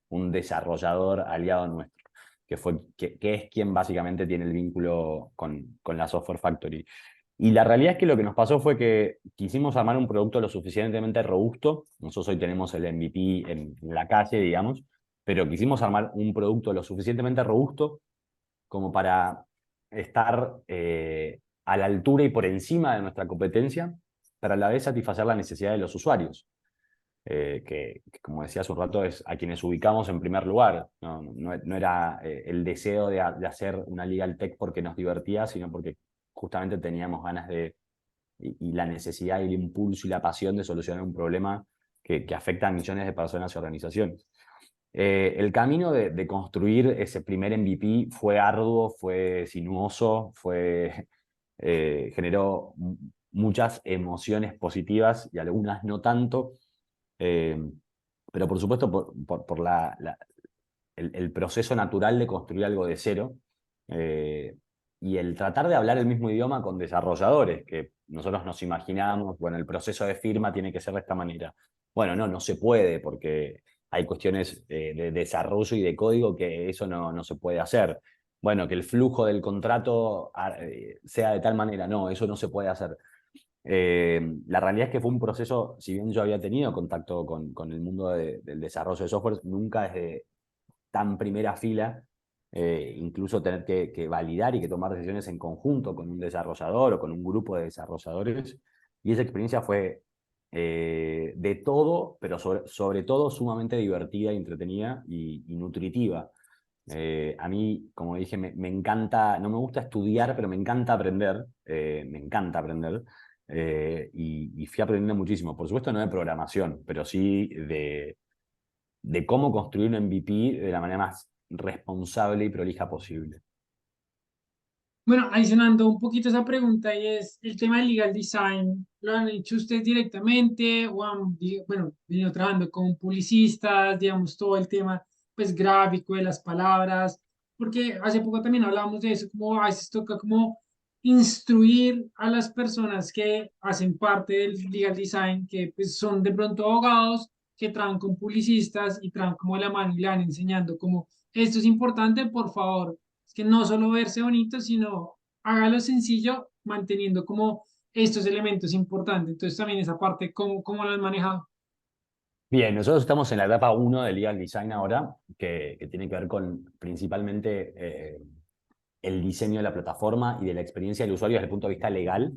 un desarrollador aliado nuestro, que es quien básicamente tiene el vínculo con la Software Factory. Y la realidad es que lo que nos pasó fue que quisimos armar un producto lo suficientemente robusto. Nosotros hoy tenemos el MVP en la calle, digamos, pero quisimos armar un producto lo suficientemente robusto como para estar a la altura y por encima de nuestra competencia, pero a la vez satisfacer la necesidad de los usuarios, que como decía hace un rato, es a quienes ubicamos en primer lugar. No era el deseo de hacer una legal tech porque nos divertía, sino porque justamente teníamos ganas y la necesidad y el impulso y la pasión de solucionar un problema que afecta a millones de personas y organizaciones. El camino de construir ese primer MVP fue arduo, fue sinuoso, generó muchas emociones positivas y algunas no tanto, eh, pero por supuesto por el proceso natural de construir algo de cero. y el tratar de hablar el mismo idioma con desarrolladores, que nosotros nos imaginamos, bueno, el proceso de firma tiene que ser de esta manera. Bueno, no se puede porque hay cuestiones de desarrollo y de código que eso no se puede hacer. Bueno, que el flujo del contrato sea de tal manera, no, eso no se puede hacer. La realidad es que fue un proceso, si bien yo había tenido contacto con el mundo del desarrollo de software, nunca desde tan primera fila, incluso tener que validar y que tomar decisiones en conjunto con un desarrollador o con un grupo de desarrolladores. Y esa experiencia fue de todo, pero sobre todo sumamente divertida, entretenida y nutritiva. A mí, como dije, me encanta, no me gusta estudiar, pero me encanta aprender, me encanta aprender, y fui aprendiendo muchísimo. Por supuesto no de programación, pero sí de cómo construir un MVP de la manera más responsable y prolija posible. Bueno, adicionando un poquito esa pregunta, y es el tema del legal design, ¿lo han hecho ustedes directamente o han, bueno, venido trabajando con publicistas, digamos, todo el tema, pues, gráfico de las palabras? Porque hace poco también hablábamos de eso, como a veces toca como instruir a las personas que hacen parte del legal design, que pues son de pronto abogados, que trabajan con publicistas y trabajan como de la mano y le van enseñando como, esto es importante, por favor, es que no solo verse bonito, sino hágalo sencillo, manteniendo como estos elementos importantes. Entonces también esa parte, ¿cómo lo han manejado? Bien, nosotros estamos en la etapa uno de Legal Design ahora, que tiene que ver con principalmente el diseño de la plataforma y de la experiencia del usuario desde el punto de vista legal.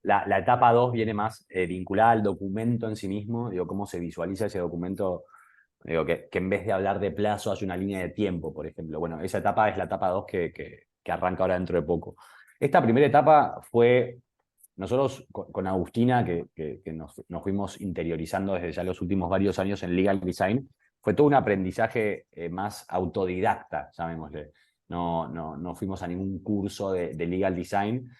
La etapa 2 viene más vinculada al documento en sí mismo, digo, cómo se visualiza ese documento, digo, que en vez de hablar de plazo hay una línea de tiempo, por ejemplo. Bueno, esa etapa es la etapa 2 que arranca ahora dentro de poco. Esta primera etapa fue, nosotros con Agustina, que nos fuimos interiorizando desde ya los últimos varios años en Legal Design, fue todo un aprendizaje más autodidacta, llamémosle. No fuimos a ningún curso de Legal Design.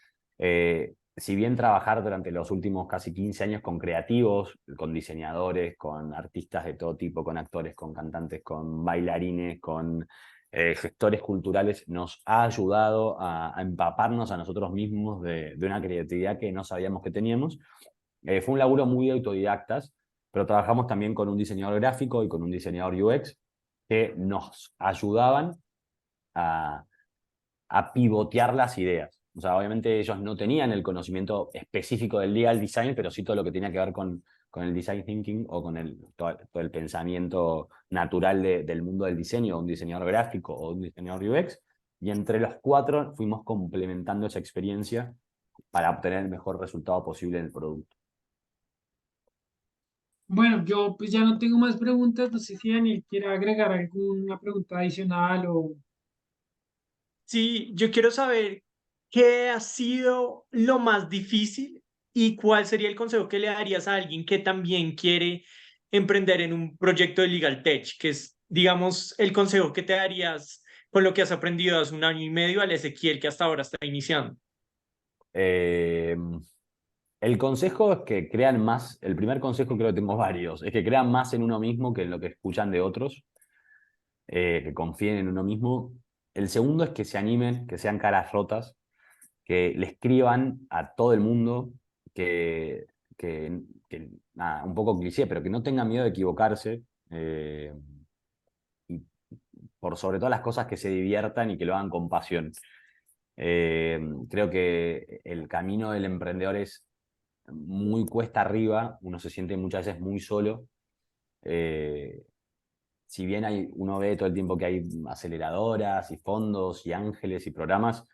Si bien trabajar durante los últimos casi 15 años con creativos, con diseñadores, con artistas de todo tipo, con actores, con cantantes, con bailarines, con gestores culturales, nos ha ayudado a empaparnos a nosotros mismos de una creatividad que no sabíamos que teníamos. Fue un laburo muy autodidactas, pero trabajamos también con un diseñador gráfico y con un diseñador UX que nos ayudaban a, a pivotear las ideas. O sea, obviamente ellos no tenían el conocimiento específico del legal design, pero sí todo lo que tenía que ver con el design thinking o con todo el pensamiento natural del mundo del diseño, un diseñador gráfico o un diseñador UX. Y entre los cuatro fuimos complementando esa experiencia para obtener el mejor resultado posible en el producto. Bueno, yo pues ya no tengo más preguntas, no sé si Daniel quiere agregar alguna pregunta adicional o... Sí, yo quiero saber qué ha sido lo más difícil y cuál sería el consejo que le darías a alguien que también quiere emprender en un proyecto de Legal Tech, que es, digamos, el consejo que te darías con lo que has aprendido hace un año y medio al Ezequiel que hasta ahora está iniciando. Eh, el consejo es que crean más, el primer consejo creo que tengo varios, es que crean más en uno mismo que en lo que escuchan de otros, que confíen en uno mismo. El segundo es que se animen, que sean caras rotas, que le escriban a todo el mundo, que, nada, un poco cliché, pero que no tengan miedo de equivocarse, y por sobre todas las cosas que se diviertan y que lo hagan con pasión. Creo que el camino del emprendedor es muy cuesta arriba, uno se siente muchas veces muy solo. Eh, si bien uno ve todo el tiempo que hay aceleradoras y fondos y ángeles y programas,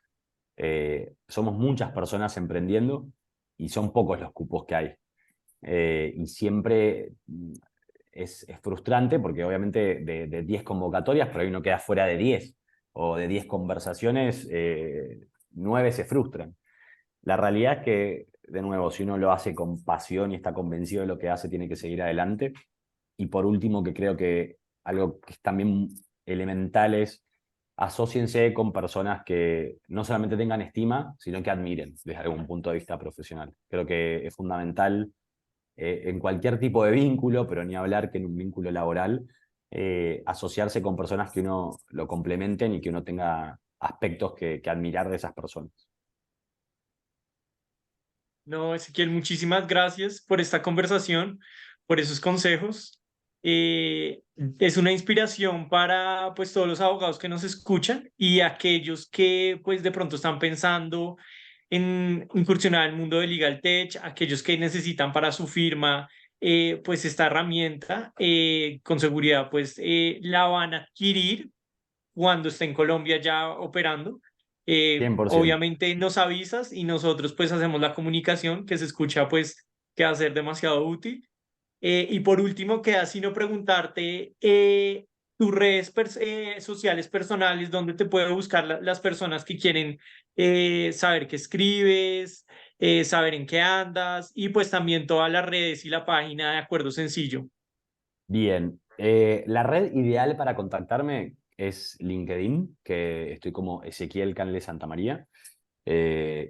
somos muchas personas emprendiendo y son pocos los cupos que hay. Y siempre es frustrante porque obviamente de 10 convocatorias, por ahí uno queda fuera de 10 o de 10 conversaciones, 9 se frustran. La realidad es que, de nuevo, si uno lo hace con pasión y está convencido de lo que hace, tiene que seguir adelante. Y por último, que creo que algo que es también elemental es asóciense con personas que no solamente tengan estima, sino que admiren desde algún punto de vista profesional. Creo que es fundamental en cualquier tipo de vínculo, pero ni hablar que en un vínculo laboral, asociarse con personas que uno lo complementen y que uno tenga aspectos que admirar de esas personas. No, Ezequiel, muchísimas gracias por esta conversación, por esos consejos. Es una inspiración para pues todos los abogados que nos escuchan y aquellos que pues de pronto están pensando en incursionar en el mundo de Legal Tech, aquellos que necesitan para su firma pues esta herramienta, con seguridad pues la van a adquirir cuando esté en Colombia ya operando. 100%. Obviamente nos avisas y nosotros pues hacemos la comunicación que se escucha pues que va a ser demasiado útil. Y por último, queda sino preguntarte tus redes sociales personales, donde te pueden buscar las personas que quieren saber qué escribes, saber en qué andas y pues también todas las redes y la página de Acuerdo Sencillo. Bien, la red ideal para contactarme es LinkedIn, que estoy como Ezequiel Canle Santamaría.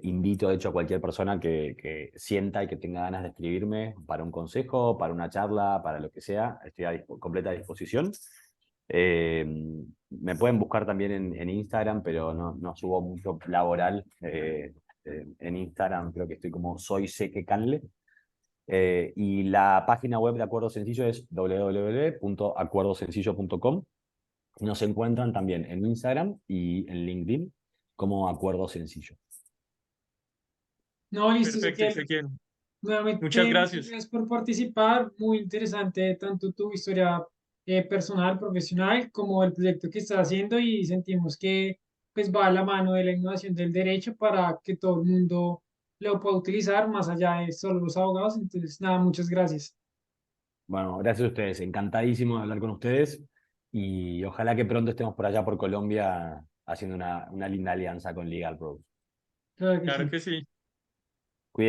Invito, de hecho, a cualquier persona que sienta y que tenga ganas de escribirme para un consejo, para una charla, para lo que sea. Estoy a completa disposición. Eh, Me pueden buscar también en Instagram, pero no subo mucho laboral. En Instagram creo que estoy como Soy Seque Canle. Y la página web de Acuerdo Sencillo es www.acuerdosencillo.com. Nos encuentran también en Instagram y en LinkedIn como Acuerdo Sencillo. No, listo, Perfecto, Ezequiel. Ezequiel. Muchas Nuevamente, muchas gracias. gracias por participar. Muy interesante tanto tu historia personal, profesional, como el proyecto que estás haciendo y sentimos que pues va a la mano de la innovación del derecho para que todo el mundo lo pueda utilizar más allá de solo los abogados. Entonces, nada, muchas gracias. Bueno, gracias a ustedes. Encantadísimo de hablar con ustedes y ojalá que pronto estemos por allá por Colombia haciendo una linda alianza con Legal Pro. Claro que Claro sí. que sí.